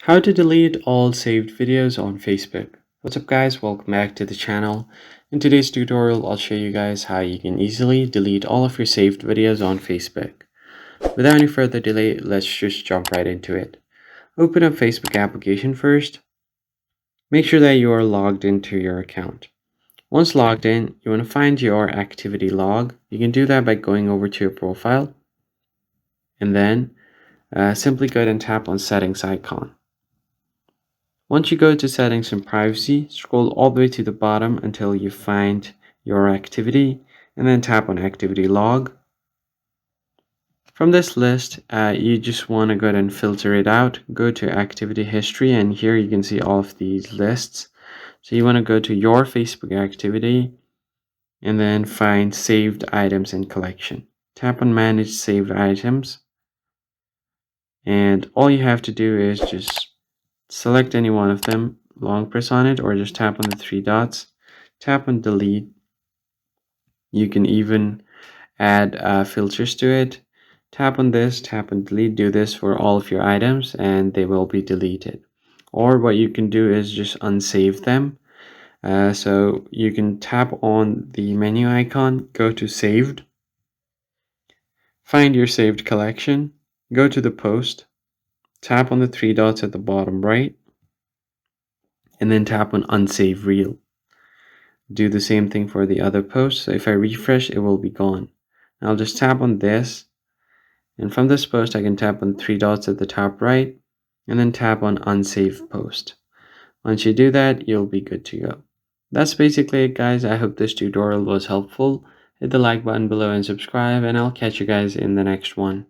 How to delete all saved videos on Facebook. What's up guys, welcome back to the channel. In today's tutorial, I'll show you guys how you can easily delete all of your saved videos on Facebook. Without any further delay, let's just jump right into it. Open up Facebook application first. Make sure that you are logged into your account. Once logged in, you want to find your activity log. You can do that by going over to your profile and then simply go ahead and tap on settings icon. Once you go to settings and privacy, scroll all the way to the bottom until you find your activity and then tap on activity log. From this list, you just want to go ahead and filter it out. Go to activity history and here you can see all of these lists. So you want to go to your Facebook activity and then find saved items in collection. Tap on manage saved items and all you have to do is just select any one of them, long press on it, or just tap on the three dots, tap on delete. You can even add filters to it. Tap on this, tap on delete, do this for all of your items and they will be deleted. Or what you can do is just unsave them. So you can tap on the menu icon, go to saved, find your saved collection, go to the post, tap on the three dots at the bottom right, and then tap on unsave reel. Do the same thing for the other post. So if I refresh, it will be gone. I'll just tap on this, and from this post I can tap on three dots at the top right and then tap on unsave post. Once you do that, you'll be good to go. That's basically it guys. I hope this tutorial was helpful. Hit the like button below and subscribe, and I'll catch you guys in the next one.